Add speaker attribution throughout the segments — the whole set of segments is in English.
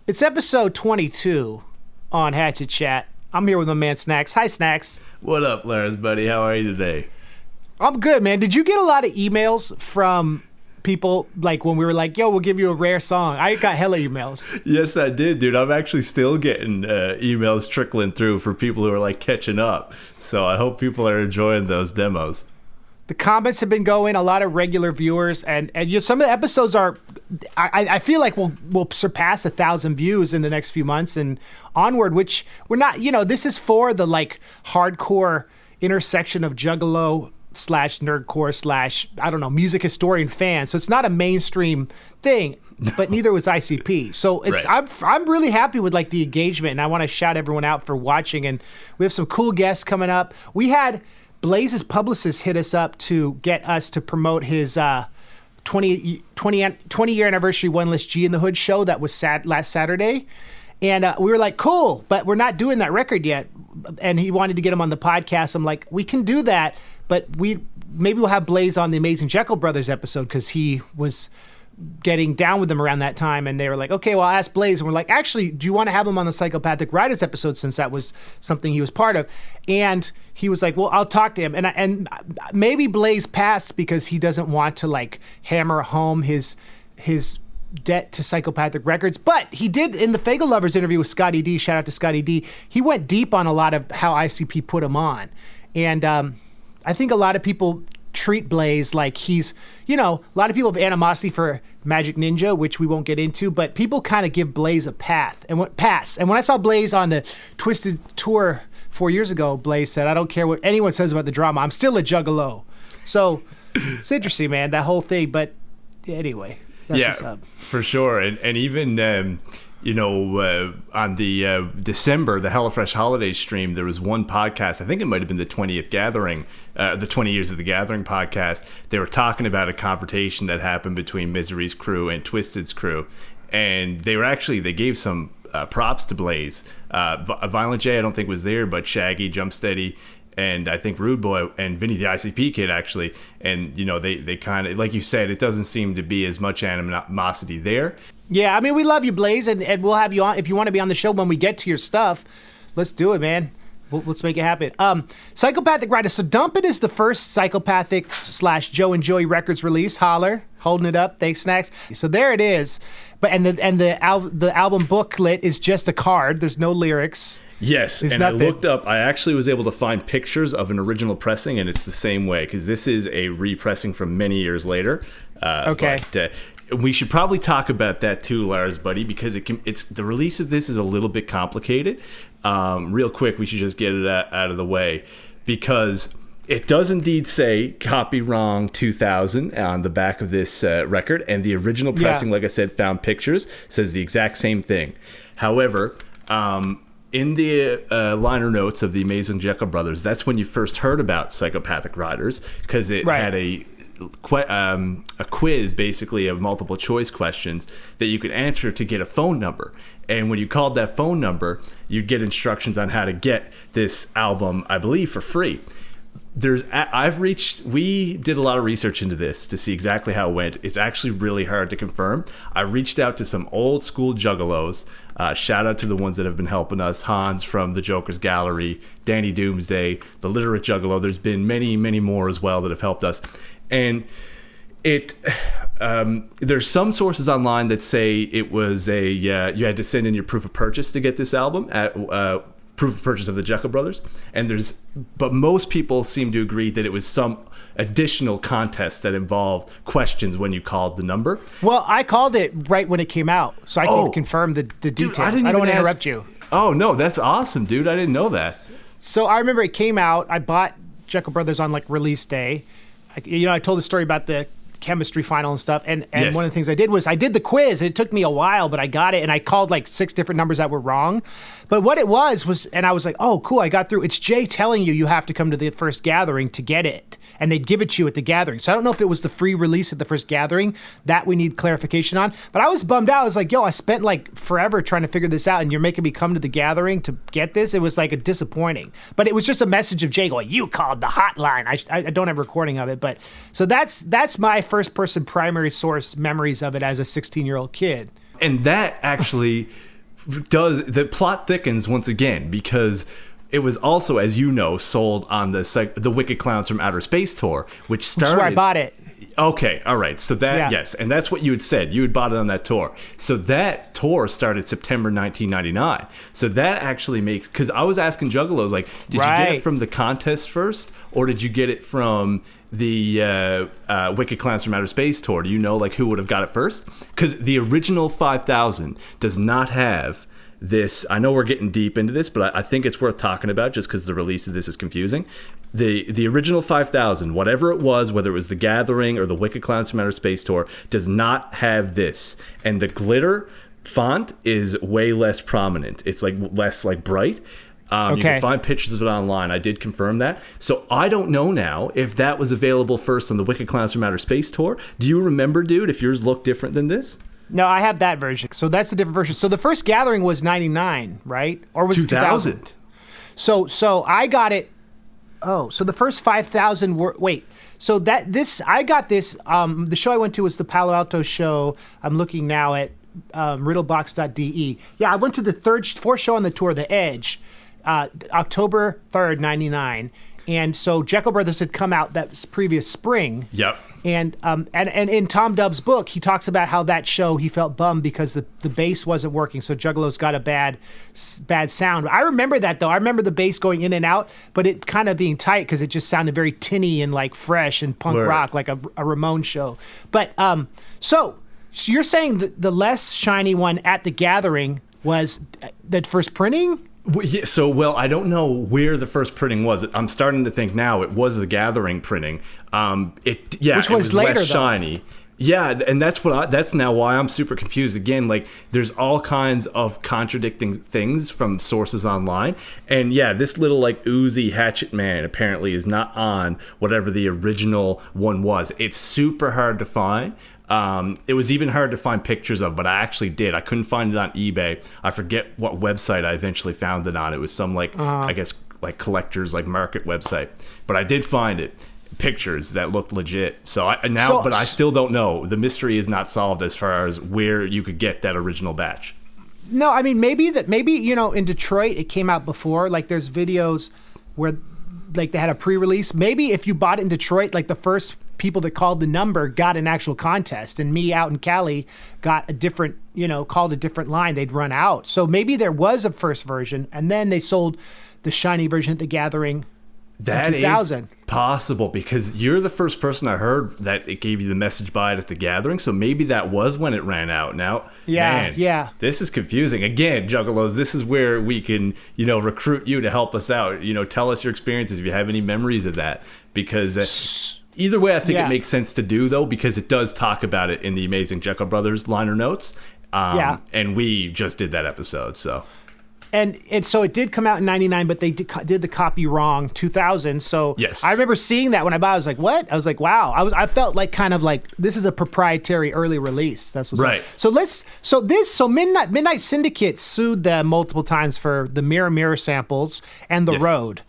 Speaker 1: It's episode 22 on Hatchet Chat. I'm here with my man Snax. Hi, Snax.
Speaker 2: What up, Lars, buddy? How are you today?
Speaker 1: I'm good, man. Did you get a lot of emails from people like when we were like, yo, we'll give you a rare song? I got hella emails.
Speaker 2: Yes, I did, dude. I'm actually still getting emails trickling through for people who are like catching up. So I hope people are enjoying those demos.
Speaker 1: The comments have been going, a lot of regular viewers, and you know, some of the episodes are, I feel like we'll surpass 1,000 views in the next few months and onward, which we're not, you know, this is for the like hardcore intersection of Juggalo / nerdcore / I don't know, music historian fans. So it's not a mainstream thing, but neither was ICP. So it's
Speaker 2: Right.
Speaker 1: I'm really happy with like the engagement, and I want to shout everyone out for watching. And we have some cool guests coming up. We had Blaze's publicist hit us up to get us to promote his 20-year anniversary One List G in the Hood show that was last Saturday. And we were like, cool, but we're not doing that record yet. And he wanted to get him on the podcast. I'm like, we can do that, but maybe we'll have Blaze on the Amazing Jekyll Brothers episode because he was getting down with them around that time. And they were like, okay, well, I'll ask Blaze. And we're like, actually, do you want to have him on the Psychopathic Rydas episode since that was something he was part of? And he was like, well, I'll talk to him. And maybe Blaze passed because he doesn't want to like hammer home his debt to Psychopathic Records. But he did in the Fagel Lovers interview with Scotty D. Shout out to Scotty D. He went deep on a lot of how ICP put him on. And I think a lot of people treat Blaze like he's, you know, a lot of people have animosity for Magic Ninja, which we won't get into, but people kind of give Blaze a pass. And when I saw Blaze on the Twisted tour 4 years ago, Blaze said, I don't care what anyone says about the drama, I'm still a Juggalo. So it's interesting, man, that whole thing. But anyway, that's what's up.
Speaker 2: For sure. And even on the December, the HelloFresh Holiday stream, there was one podcast, I think it might have been the 20th Gathering, the 20 Years of the Gathering podcast. They were talking about a confrontation that happened between Misery's crew and Twisted's crew. And they gave some props to Blaze. Violent J, I don't think was there, but Shaggy, Jump Steady, and I think Rude Boy and Vinny the ICP Kid actually. And, you know, they kind of, like you said, it doesn't seem to be as much animosity there.
Speaker 1: Yeah, I mean, we love you, Blaze, and we'll have you on. If you want to be on the show when we get to your stuff, let's do it, man. Let's make it happen. Psychopathic Rydas. So Dumpin is the first Psychopathic / Joe and Joey Records release. Holler, holding it up. Thanks, Snax. So there it is. But the album booklet is just a card. There's no lyrics.
Speaker 2: Yes,
Speaker 1: There's
Speaker 2: and
Speaker 1: nothing.
Speaker 2: I looked up. I actually was able to find pictures of an original pressing, and it's the same way because this is a repressing from many years later.
Speaker 1: Okay.
Speaker 2: But, we should probably talk about that too, Lars, buddy, because it's the release of this is a little bit complicated. Real quick, we should just get it out of the way because it does indeed say "Copy Wrong 2000" on the back of this record, and the original pressing, like I said, found pictures, says the exact same thing. However, in the liner notes of the Amazing Jekyll Brothers, that's when you first heard about Psychopathic Rydas because it had a quiz, basically, of multiple choice questions that you could answer to get a phone number. And when you called that phone number, you'd get instructions on how to get this album, I believe, for free. We did a lot of research into this to see exactly how it went. It's actually really hard to confirm. I reached out to some old school juggalos. Shout out to the ones that have been helping us. Hans from the Joker's Gallery, Danny Doomsday, the Literate Juggalo. There's been many, many more as well that have helped us. And there's some sources online that say it was you had to send in your proof of purchase to get this album at proof of purchase of the Jekyll Brothers, but most people seem to agree that it was some additional contest that involved questions when you called the number.
Speaker 1: Well, I called it right when it came out, so I can confirm the details.
Speaker 2: Dude,
Speaker 1: I don't want to interrupt you.
Speaker 2: Oh no, that's awesome, dude! I didn't know that.
Speaker 1: So I remember it came out. I bought Jekyll Brothers on like release day. I told the story about the chemistry final and stuff, and
Speaker 2: Yes.
Speaker 1: one of the things I did was I did the quiz. It took me a while, but I got it, and I called like 6 different numbers that were wrong. But what it was, and I was like, oh, cool, I got through. It's Jay telling you have to come to the first gathering to get it, and they'd give it to you at the gathering. So I don't know if it was the free release at the first gathering. That we need clarification on. But I was bummed out. I was like, yo, I spent like forever trying to figure this out, and you're making me come to the gathering to get this. It was like a disappointing. But it was just a message of Jay going, you called the hotline. I don't have a recording of it, but so that's my first person primary source memories of it as a 16-year-old kid.
Speaker 2: And that actually the plot thickens once again because it was also, as you know, sold on the Wicked Clowns from Outer Space tour, which started.
Speaker 1: That's where I bought it.
Speaker 2: Okay, all right. So that, yes, and that's what you had said. You had bought it on that tour. So that tour started September 1999. So that actually makes, because I was asking Juggalos, like, did you get it from the contest first, or did you get it from the Wicked Clowns from Outer Space tour? Do you know, like, who would have got it first? Because the original 5,000 does not have this. I know we're getting deep into this, but I think it's worth talking about just because the release of this is confusing. The original 5,000, whatever it was, whether it was the Gathering or the Wicked Clowns from Outer Space tour, does not have this. And the glitter font is way less prominent. It's like less like bright. You can find pictures of it online. I did confirm that. So I don't know now if that was available first on the Wicked Clowns from Outer Space tour. Do you remember, dude, if yours looked different than this?
Speaker 1: No, I have that version. So that's a different version. So the first Gathering was 99, right? Or was it 2000? So I got it. Oh, so the first 5,000 were, wait. So I got this, the show I went to was the Palo Alto show. I'm looking now at riddlebox.de. Yeah, I went to the fourth show on the tour, The Edge, October 3rd, 99. And so Jekyll Brothers had come out that previous spring.
Speaker 2: Yep.
Speaker 1: And in Tom Dubb's book, he talks about how that show he felt bummed because the bass wasn't working, so Juggalos got a bad sound. I remember that though. I remember the bass going in and out, but it kind of being tight because it just sounded very tinny and like fresh and punk rock, like a Ramones show. But so you're saying that the less shiny one at the Gathering was the first printing?
Speaker 2: Yeah, so, I don't know where the first printing was. I'm starting to think now it was the Gathering printing. Which was later, less shiny. Though. Yeah, and that's now why I'm super confused. Again, like there's all kinds of contradicting things from sources online. And yeah, this little like oozy Hatchet Man apparently is not on whatever the original one was. It's super hard to find. It was even hard to find pictures of, but I actually did. I couldn't find it on eBay. I forget what website I eventually found it on. It was some I guess like collectors like market website, but I did find it. Pictures that looked legit. But I still don't know. The mystery is not solved as far as where you could get that original batch.
Speaker 1: No, I mean maybe in Detroit it came out before. Like there's videos where like they had a pre-release. Maybe if you bought it in Detroit, like the first people that called the number got an actual contest, and me out in Cali got a different, called a different line. They'd run out. So maybe there was a first version, and then they sold the shiny version at the Gathering.
Speaker 2: That is possible because you're the first person I heard that it gave you the message buy it at the Gathering. So maybe that was when it ran out. Now, this is confusing. Again, Juggalos, this is where we can, recruit you to help us out. Tell us your experiences if you have any memories of that. Because either way, I think it makes sense to do though, because it does talk about it in the Amazing Jekyll Brothers liner notes. And we just did that episode, so.
Speaker 1: And so it did come out in 99, but they did the copy wrong, 2000. So
Speaker 2: yes.
Speaker 1: I remember seeing that when I bought it. I was like, what? I was like, wow. I felt like kind of like this is a proprietary early release. That's what's
Speaker 2: right.
Speaker 1: Up. So Midnight Syndicate sued them multiple times for the Mirror samples and the Road.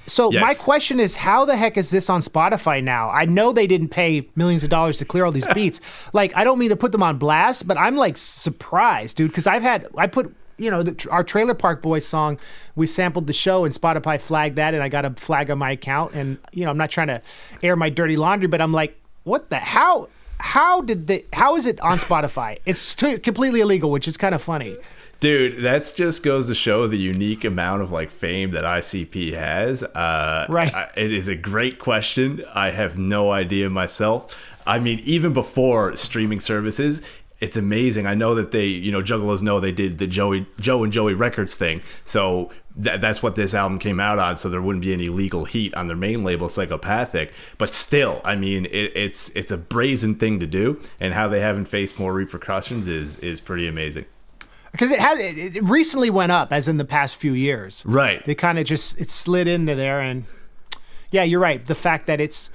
Speaker 1: So my question is, how the heck is this on Spotify now? I know they didn't pay millions of dollars to clear all these beats. Like, I don't mean to put them on blast, but I'm like surprised, dude, because I put our Trailer Park Boys song, we sampled the show and Spotify flagged that, and I got a flag on my account. And I'm not trying to air my dirty laundry, but I'm like, what the how is it on Spotify? It's completely illegal, which is kind of funny.
Speaker 2: Dude, that just goes to show the unique amount of like fame that ICP has.
Speaker 1: Right.
Speaker 2: It is a great question. I have no idea myself. I mean, even before streaming services, it's amazing. I know that they, Juggalos know they did the Joe and Joey Records thing. So that's what this album came out on. So there wouldn't be any legal heat on their main label, Psychopathic. But still, I mean, it's a brazen thing to do. And how they haven't faced more repercussions is pretty amazing.
Speaker 1: Because it recently went up, as in the past few years.
Speaker 2: Right.
Speaker 1: They kind of it slid into there. And yeah, you're right. The fact that it's...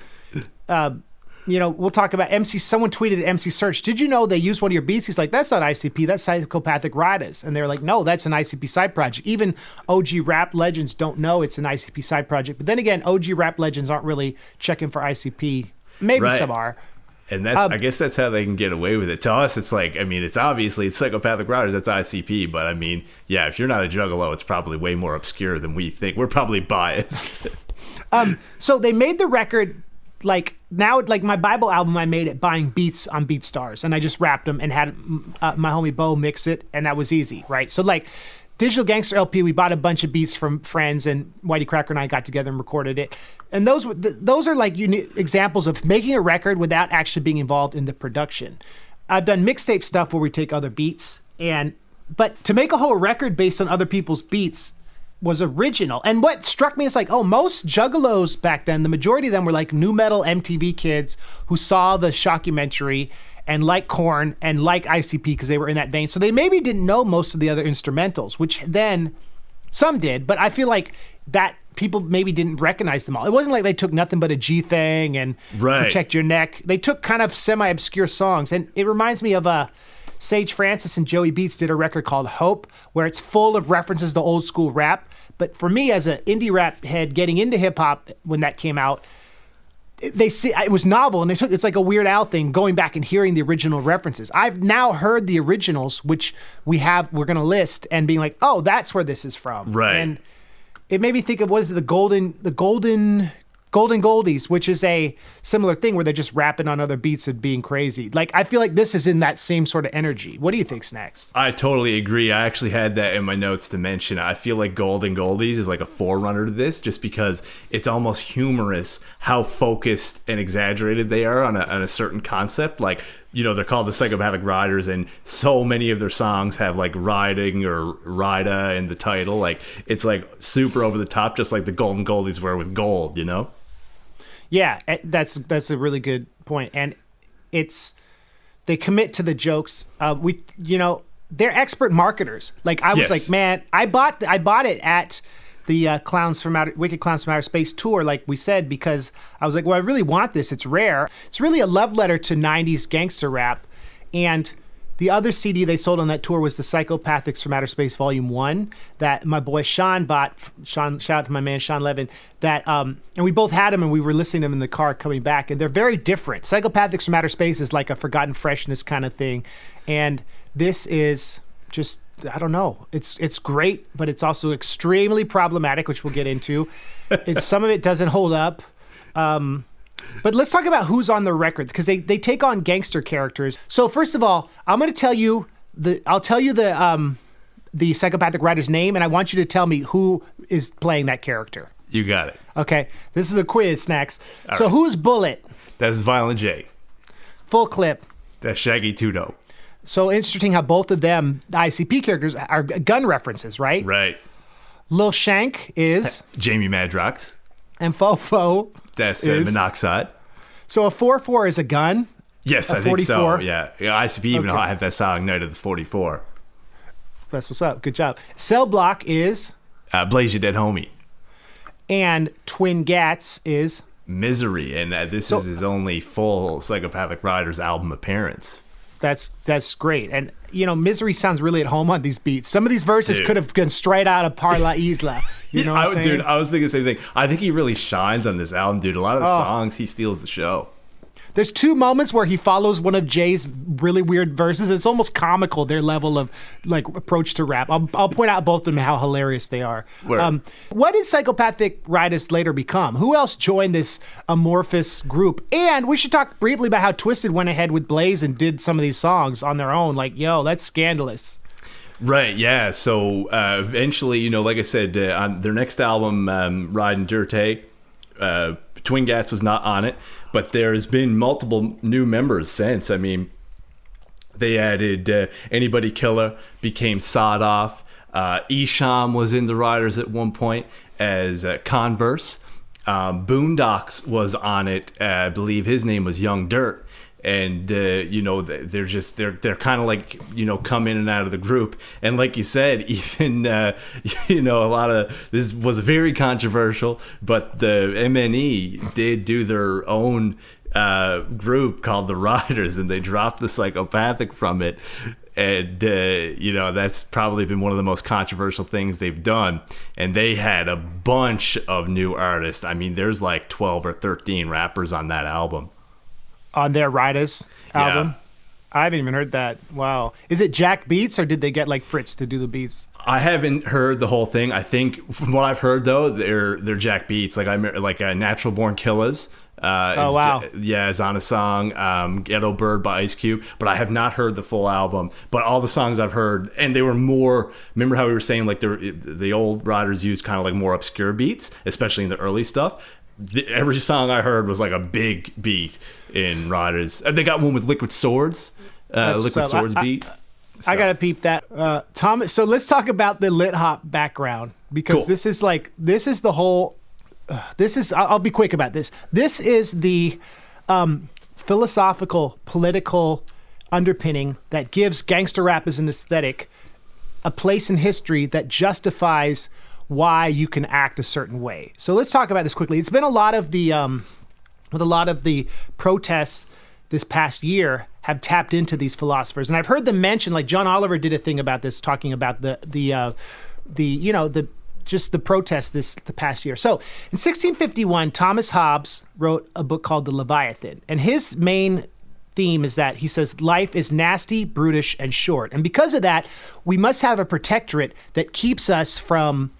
Speaker 1: we'll talk about MC. Someone tweeted at MC Search, did you know they used one of your beats? He's like, that's not ICP, that's Psychopathic Rydas. And they're like, no, that's an ICP side project. Even OG rap legends don't know it's an ICP side project. But then again, OG rap legends aren't really checking for ICP. Maybe some are.
Speaker 2: And that's, I guess that's how they can get away with it. To us, it's like, I mean, it's obviously, it's Psychopathic Rydas, that's ICP, but I mean, yeah, if you're not a Juggalo, it's probably way more obscure than we think. We're probably biased.
Speaker 1: So they made the record, like, now, like, my Bible album, I made it buying beats on BeatStars, and I just rapped them and had my homie Bo mix it, and that was easy, right? So, like, Digital Gangster LP, we bought a bunch of beats from friends, and Whitey Cracker and I got together and recorded it. And those are like unique examples of making a record without actually being involved in the production. I've done mixtape stuff where we take other beats, but to make a whole record based on other people's beats was original. And what struck me is like, most Juggalos back then, the majority of them were like new metal MTV kids who saw the shockumentary and like Korn and like ICP because they were in that vein. So they maybe didn't know most of the other instrumentals, which then some did, but I feel like that people maybe didn't recognize them all. It wasn't like they took Nothing But a G Thing and Protect Your Neck. They took kind of semi-obscure songs. And it reminds me of Sage Francis and Joey Beats did a record called Hope, where it's full of references to old school rap. But for me, as an indie rap head getting into hip hop when that came out, it was novel, and it's like a Weird Al thing, going back and hearing the original references. I've now heard the originals, which we're going to list, and being like, oh, that's where this is from.
Speaker 2: Right.
Speaker 1: And it made me think of, what is it, the Golden Goldies, which is a similar thing where they're just rapping on other beats and being crazy. Like, I feel like this is in that same sort of energy. What do you think, Snax?
Speaker 2: I totally agree. I actually had that in my notes to mention. I feel like Golden Goldies is like a forerunner to this, just because it's almost humorous how focused and exaggerated they are on a certain concept. Like, you know, they're called the Psychopathic Rydas, and so many of their songs have like riding or Ryda in the title. Like, it's like super over the top, just like the Golden Goldies were with gold, you know?
Speaker 1: Yeah, that's a really good point. And they commit to the jokes. They're expert marketers. Like, I was like, man, I bought it at the Wicked Clowns from Outer Space tour, like we said, because I was like, well, I really want this. It's rare. It's really a love letter to 90s gangster rap. And the other CD they sold on that tour was the Psychopathics from Outer Space Volume 1 that my boy Sean bought. Sean, shout out to my man Sean Levin. And we both had them, and we were listening to them in the car coming back, and they're very different. Psychopathics from Outer Space is like a Forgotten Freshness kind of thing, and this is just, I don't know. It's great, but it's also extremely problematic, which we'll get into. Some of it doesn't hold up. But let's talk about who's on the record, because they take on gangster characters. So first of all, I'm going to tell you the Psychopathic Ryda's name, and I want you to tell me who is playing that character.
Speaker 2: You got it.
Speaker 1: Okay, this is a quiz, Snax. So right. Who's Bullet?
Speaker 2: That's Violent J.
Speaker 1: Full Clip.
Speaker 2: That's Shaggy Tudo.
Speaker 1: So interesting how both of them, the ICP characters, are gun references, right?
Speaker 2: Right.
Speaker 1: Lil Shank is
Speaker 2: Jamie Madrox.
Speaker 1: And Fofo.
Speaker 2: That's Monoxide.
Speaker 1: So a 4.4 is a gun?
Speaker 2: Yes, I think so. Yeah. ICP even have that song, Night of the 44.
Speaker 1: That's what's up. Good job. Cell Block is?
Speaker 2: Blaze Your Dead Homie.
Speaker 1: And Twin Gats is?
Speaker 2: Misery. And this is his only full Psychopathic Rydas album appearance.
Speaker 1: That's great. And, Misery sounds really at home on these beats. Some of these verses could have been straight out of Par La Isla. You know what I'm saying?
Speaker 2: Dude, I was thinking the same thing. I think he really shines on this album, dude. A lot of the songs, he steals the show.
Speaker 1: There's two moments where he follows one of Jay's really weird verses. It's almost comical, their level of approach to rap. I'll point out both of them how hilarious they are. What did Psychopathic Rydas later become? Who else joined this amorphous group? And we should talk briefly about how Twisted went ahead with Blaze and did some of these songs on their own. Like, yo, that's scandalous.
Speaker 2: Right, yeah. So eventually, like I said, on their next album, Riding Dirty, Twin Gats was not on it, but there has been multiple new members since. I mean, they added Anybody Killer, became Sawed Off. Esham was in the Riders at one point as Converse. Boondocks was on it. I believe his name was Young Dirt. And they're kind of like, come in and out of the group. And like you said, even a lot of this was very controversial, but the MNE did do their own group called the Riders, and they dropped the Psychopathic from it. And that's probably been one of the most controversial things they've done. And they had a bunch of new artists. I mean, there's like 12 or 13 rappers on that album.
Speaker 1: on their Rydas album? I haven't even heard that. Wow. Is it Jack Beats, or did they get like Fritz to do the beats?
Speaker 2: I haven't heard the whole thing. I think from what I've heard though, they're Jack Beats. Like Natural Born Killers.
Speaker 1: Oh wow.
Speaker 2: Is on a song, Ghetto Bird by Ice Cube, but I have not heard the full album. But all the songs I've heard, and they were more. Remember how we were saying like the old Riders used kind of like more obscure beats, especially in the early stuff. Every song I heard was like a big beat in Riders. They got one with Liquid Swords, beat. So.
Speaker 1: I gotta peep that, Thomas. So let's talk about the lit hop background, because
Speaker 2: Cool.
Speaker 1: I'll be quick about this. This is the philosophical, political underpinning that gives gangster rap as an aesthetic a place in history that justifies why you can act a certain way. So let's talk about this quickly. It's been a lot of the protests this past year have tapped into these philosophers, and I've heard them mention, like John Oliver did a thing about this, talking about the protest the past year. So in 1651, Thomas Hobbes wrote a book called The Leviathan, and his main theme is that he says life is nasty, brutish, and short, and because of that, we must have a protectorate that keeps us from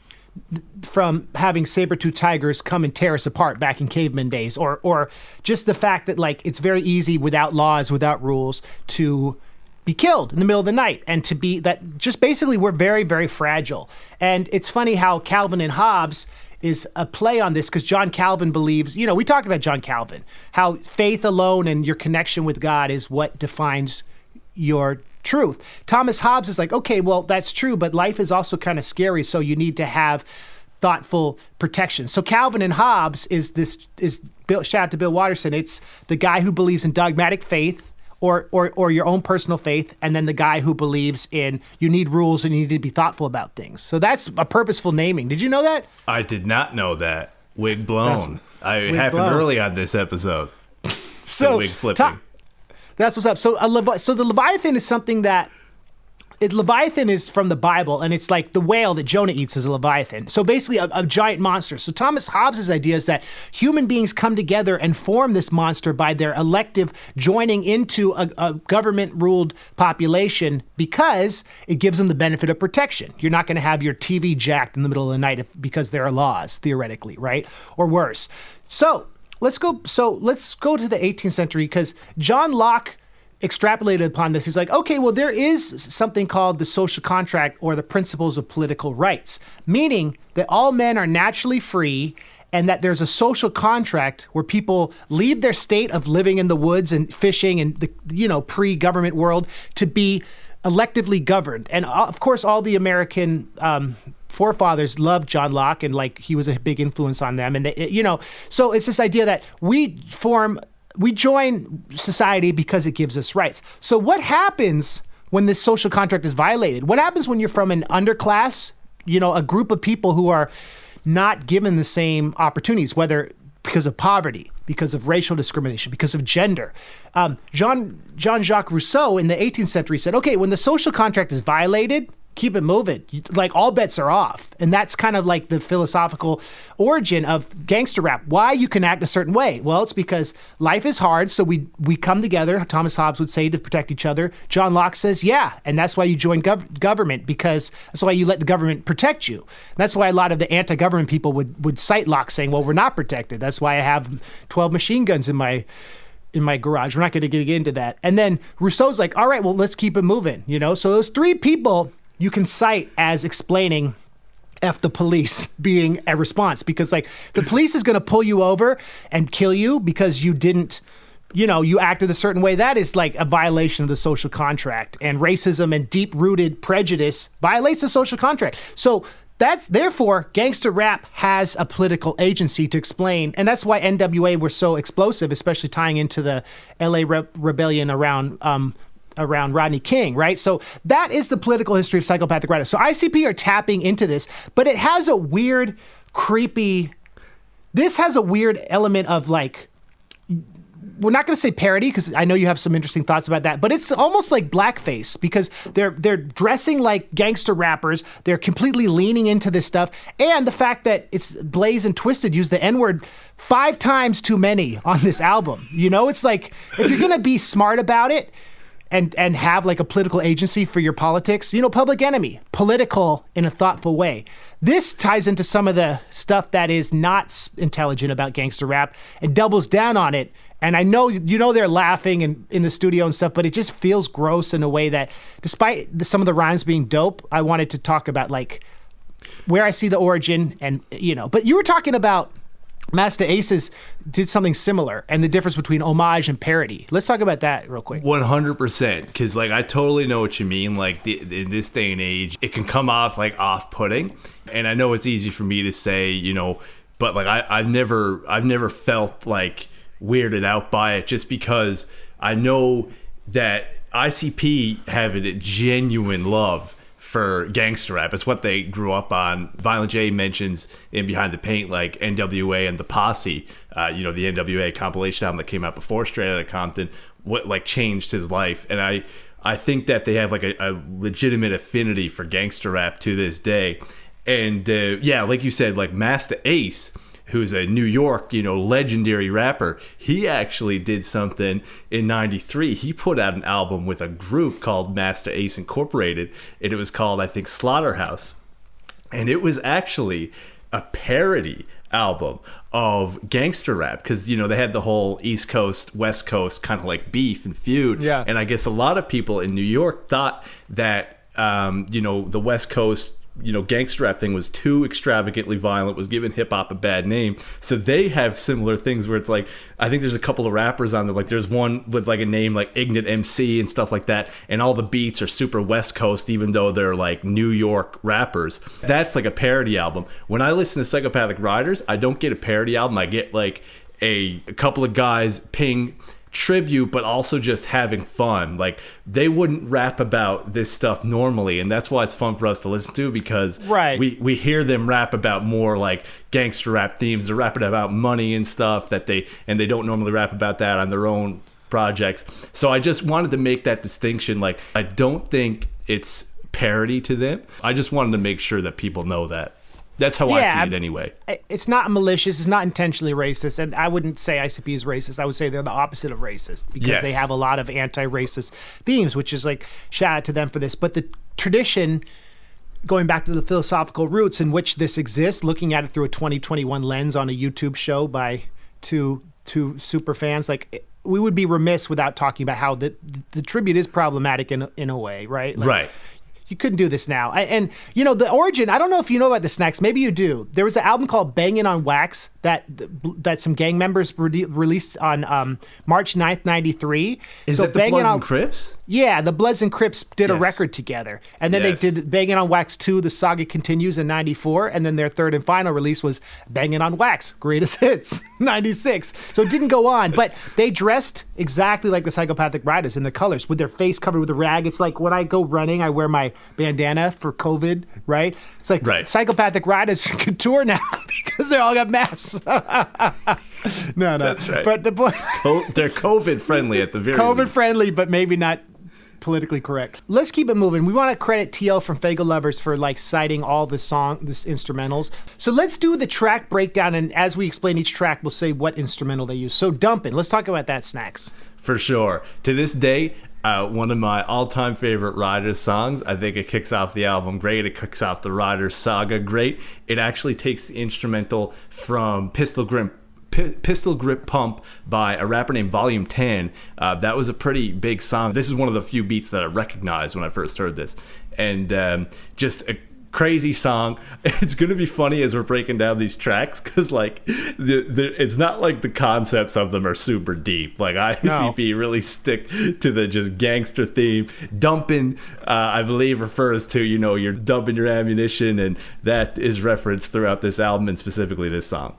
Speaker 1: having saber-toothed tigers come and tear us apart back in caveman days, or just the fact that like it's very easy without laws, without rules, to be killed in the middle of the night, and to be that just basically we're very, very fragile. And it's funny how Calvin and Hobbes is a play on this, because John Calvin believes, we talked about John Calvin, how faith alone and your connection with God is what defines your truth. Thomas Hobbes is like, okay, well, that's true, but life is also kind of scary, so you need to have thoughtful protection. So Calvin and Hobbes is shout out to Bill Watterson, it's the guy who believes in dogmatic faith, or your own personal faith, and then the guy who believes in you need rules and you need to be thoughtful about things. So that's a purposeful naming. Did you know that?
Speaker 2: I did not know that. Wig blown. It
Speaker 1: wig
Speaker 2: happened
Speaker 1: blown.
Speaker 2: early on this episode.
Speaker 1: So
Speaker 2: wig flipping.
Speaker 1: That's what's up. So the Leviathan is something that Leviathan is from the Bible, and it's like the whale that Jonah eats is a Leviathan. So basically a giant monster. So Thomas Hobbes' idea is that human beings come together and form this monster by their elective joining into a government-ruled population, because it gives them the benefit of protection. You're not going to have your TV jacked in the middle of the night because there are laws, theoretically, right? Or worse. So let's go to the 18th century, because John Locke extrapolated upon this. He's like, okay, well, there is something called the social contract, or the principles of political rights, meaning that all men are naturally free, and that there's a social contract where people leave their state of living in the woods and fishing and the pre-government world to be electively governed. And of course, all the American forefathers loved John Locke, and like he was a big influence on them. And so it's this idea that we join society because it gives us rights. So what happens when this social contract is violated? What happens when you're from an underclass, a group of people who are not given the same opportunities, whether because of poverty, because of racial discrimination, because of gender? Jean-Jacques Rousseau in the 18th century said, okay, when the social contract is violated, keep it moving. Like all bets are off. And that's kind of like the philosophical origin of gangster rap. Why you can act a certain way? Well, it's because life is hard, so we come together, Thomas Hobbes would say, to protect each other. John Locke says, yeah, and that's why you join government, because that's why you let the government protect you. And that's why a lot of the anti-government people would cite Locke saying, well, we're not protected. That's why I have 12 machine guns in my garage. We're not going to get into that. And then Rousseau's like, all right, well, let's keep it moving. So those three people you can cite as explaining F the police being a response, because like the police is going to pull you over and kill you because you didn't, you acted a certain way. That is like a violation of the social contract, and racism and deep-rooted prejudice violates the social contract. So therefore, gangster rap has a political agency to explain, and that's why NWA were so explosive, especially tying into the LA rebellion around Rodney King, right? So that is the political history of Psychopathic Rydas. So ICP are tapping into this, but it has a weird, creepy, this has a weird element of like, we're not going to say parody because I know you have some interesting thoughts about that, but it's almost like blackface because they're dressing like gangster rappers. They're completely leaning into this stuff. And the fact that it's Blaze and Twisted use the N-word 5 times too many on this album. You know, it's like, if you're going to be smart about it, and have like a political agency for your politics, you know, Public Enemy, political in a thoughtful way. This ties into some of the stuff that is not intelligent about gangster rap and doubles down on it. And I know, you know, they're laughing and in the studio and stuff, but it just feels gross in a way that, despite some of the rhymes being dope, I wanted to talk about like where I see the origin and, you know, but you were talking about Master Aces did something similar and the difference between homage and parody. Let's talk about that real quick.
Speaker 2: 100%. Because, like, I totally know what you mean. Like, in this day and age, it can come off, like, off-putting. And I know it's easy for me to say, you know, but, like, I've never felt, like, weirded out by it just because I know that ICP have a genuine love for gangster rap. It's what they grew up on. Violent J mentions in Behind the Paint like NWA and the Posse, you know, the NWA compilation album that came out before Straight Outta Compton, what like changed his life. And I think that they have like a legitimate affinity for gangster rap to this day. And yeah, like you said, like Master Ace, who's a New York, you know, legendary rapper, he actually did something in 93. He put out an album with a group called Master Ace Incorporated, and it was called, I think, Slaughterhouse. And it was actually a parody album of gangster rap because, you know, they had the whole East Coast, West Coast kind of like beef and feud.
Speaker 1: Yeah.
Speaker 2: And I guess a lot of people in New York thought that, you know, the West Coast, you know, gangster rap thing was too extravagantly violent, was giving hip hop a bad name. So they have similar things where it's like, I think there's a couple of rappers on there, like there's one with like a name like Ignat MC and stuff like that, and all the beats are super West Coast even though they're like New York rappers. That's like a parody album. When I listen to Psychopathic Rydas, I don't get a parody album. I get like a couple of guys paying tribute but also just having fun. Like they wouldn't rap about this stuff normally, and that's why it's fun for us to listen to because we hear them rap about more like gangster rap themes. They're rapping about money and stuff that they don't normally rap about that on their own projects. So I just wanted to make that distinction. Like I don't think it's parody to them. I just wanted to make sure that people know that. That's how I see it anyway.
Speaker 1: It's not malicious. It's not intentionally racist. And I wouldn't say ICP is racist. I would say they're the opposite of racist because they have a lot of anti-racist themes, which is like, shout out to them for this. But the tradition, going back to the philosophical roots in which this exists, looking at it through a 2021 lens on a YouTube show by two super fans, like we would be remiss without talking about how the tribute is problematic in a way, right? Like,
Speaker 2: right.
Speaker 1: You couldn't do this now. And, you know, the origin, I don't know if you know about the Snax. Maybe you do. There was an album called Bangin' on Wax that some gang members released on March 9th, 93.
Speaker 2: Is it the Bloods and Crips?
Speaker 1: Yeah, the Bloods and Crips did a record together. And then they did Bangin' on Wax 2, The Saga Continues in 94. And then their third and final release was Bangin' on Wax, Greatest Hits, 96. So it didn't go on. But they dressed exactly like the Psychopathic Rydas in the colors with their face covered with a rag. It's like when I go running, I wear my bandana for COVID, right? It's like Psychopathic Rydas can tour now because they all got masks. No.
Speaker 2: That's right.
Speaker 1: But the point,
Speaker 2: they're COVID friendly at the very
Speaker 1: COVID
Speaker 2: least.
Speaker 1: friendly, but maybe not politically correct. Let's keep it moving. We want to credit TL from Fago Lovers for like citing all the instrumentals. So let's do the track breakdown, and as we explain each track, we'll say what instrumental they use. So Dumpin', let's talk about that, Snax.
Speaker 2: For sure. To this day, one of my all-time favorite Rydas songs. I think it kicks off the album great. It kicks off the Rydas saga great. It actually takes the instrumental from Pistol Grip Pump by a rapper named Volume 10. That was a pretty big song. This is one of the few beats that I recognized when I first heard this. And just a crazy song. It's going to be funny as we're breaking down these tracks because like it's not like the concepts of them are super deep. Like ICP really stick to the just gangster theme. Dumpin', I believe, refers to, you know, you're dumping your ammunition, and that is referenced throughout this album and specifically this song.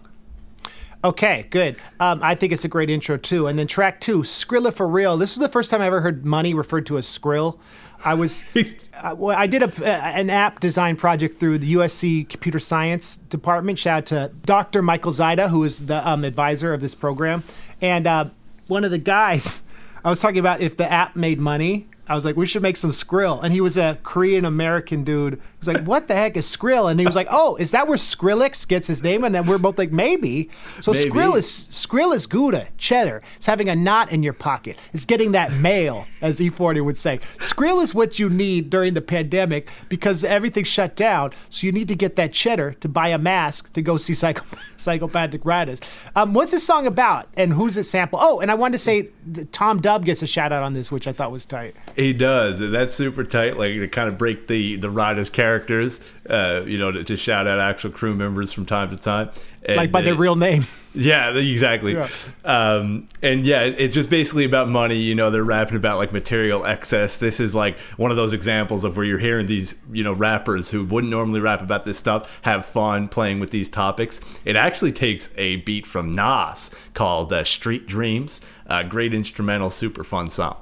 Speaker 1: Okay, good. I think it's a great intro too. And then track 2, Skrilla for Real. This is the first time I ever heard money referred to as Skrill. I did an app design project through the USC Computer Science Department. Shout out to Dr. Michael Zaida, who is the advisor of this program. And one of the guys, I was talking about if the app made money. I was like, we should make some Skrill. And he was a Korean American dude. He was like, what the heck is Skrill? And he was like, oh, is that where Skrillex gets his name? And then we're both like, maybe. So maybe. Skrill is Gouda, cheddar. It's having a knot in your pocket. It's getting that mail, as E40 would say. Skrill is what you need during the pandemic because everything shut down. So you need to get that cheddar to buy a mask to go see Psychopathic Rydas. What's this song about? And who's it sample? Oh, and I wanted to say Tom Dubb gets a shout out on this, which I thought was tight.
Speaker 2: He does. That's super tight. Like to kind of break the Rydas characters, to shout out actual crew members from time to time. And,
Speaker 1: like by their real name.
Speaker 2: Yeah, exactly.
Speaker 1: Yeah.
Speaker 2: And yeah, it's just basically about money. They're rapping about like material excess. This is like one of those examples of where you're hearing these, rappers who wouldn't normally rap about this stuff have fun playing with these topics. It actually takes a beat from Nas called Street Dreams. Great instrumental, super fun song.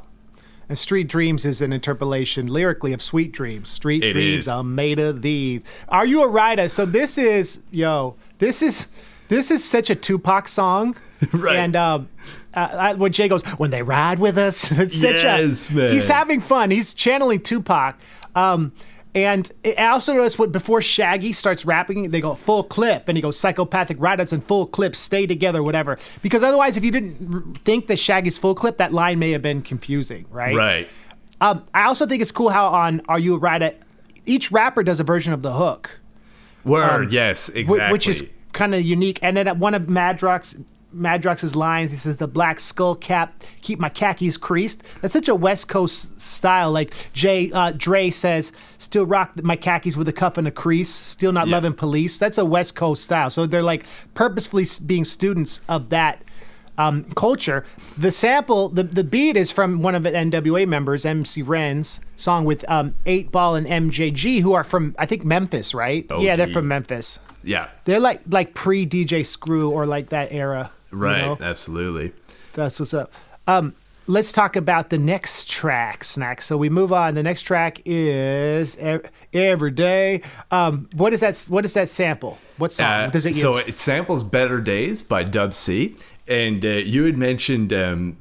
Speaker 1: And Street Dreams is an interpolation lyrically of Sweet Dreams. Street Dreams are made of these. Are you a Ryda? So this is such a Tupac song.
Speaker 2: Right.
Speaker 1: And when Jay goes, when they ride with us, it's
Speaker 2: man.
Speaker 1: He's having fun. He's channeling Tupac. And I also noticed before Shaggy starts rapping, they go full clip, and he goes Psychopathic Rydas and full clip, stay together, whatever. Because otherwise, if you didn't think that Shaggy's full clip, that line may have been confusing, right?
Speaker 2: Right.
Speaker 1: I also think it's cool how on Are You a Ryda, each rapper does a version of the hook.
Speaker 2: Word, yes, exactly.
Speaker 1: Which is kind of unique. And then at one of Madrox's lines, he says, the black skull cap, keep my khakis creased. That's such a West Coast style. Like Dre says, still rock my khakis with a cuff and a crease, still not loving police. That's a West Coast style. So they're like purposefully being students of that culture. The sample, the beat is from one of the NWA members, MC Ren's song with 8 Ball and MJG, who are from, I think, Memphis, right?
Speaker 2: OG.
Speaker 1: Yeah, they're from Memphis.
Speaker 2: Yeah.
Speaker 1: They're like pre-DJ Screw or like that era.
Speaker 2: Right, absolutely.
Speaker 1: That's what's up. Let's talk about the next track, Snax. So we move on. The next track is Every Day. What is that sample? What song? What does it use?
Speaker 2: So it samples Better Days by Dub C. And you had mentioned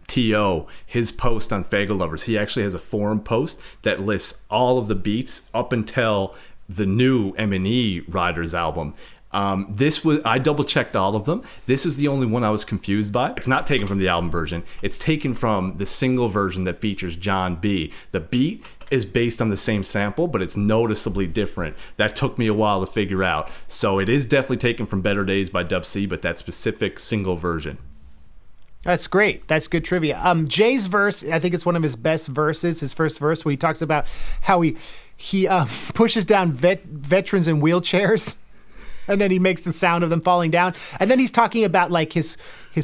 Speaker 2: T.O., his post on Fagel Lovers. He actually has a forum post that lists all of the beats up until the new M&E Riders album. I double checked all of them. This is the only one I was confused by. It's not taken from the album version. It's taken from the single version that features John B. The beat is based on the same sample, but it's noticeably different. That took me a while to figure out. So it is definitely taken from Better Days by Dub C, but that specific single version.
Speaker 1: That's great. That's good trivia. Jay's verse, I think it's one of his best verses, his first verse, where he talks about how he pushes down veterans in wheelchairs. And then he makes the sound of them falling down. And then he's talking about like his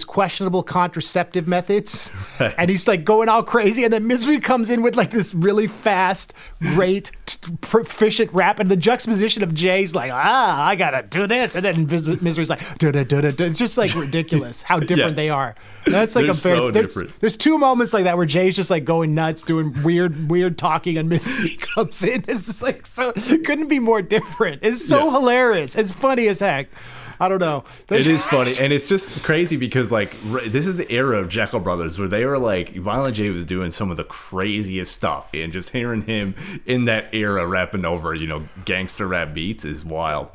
Speaker 1: questionable contraceptive methods. Right. And he's like going all crazy. And then Misery comes in with like this really fast, great, proficient rap. And the juxtaposition of Jay's like, I gotta do this. And then Misery's like, da-da-da-da-da. It's just like ridiculous how different they are. That's like
Speaker 2: different.
Speaker 1: There's 2 moments like that where Jay's just like going nuts, doing weird talking, and Misery comes in. It's just like, so it couldn't be more different. It's so hilarious. It's funny as heck. I don't know.
Speaker 2: It is funny, and it's just crazy because like this is the era of Jekyll Brothers where they were like, Violent J was doing some of the craziest stuff, and just hearing him in that era rapping over gangster rap beats is wild.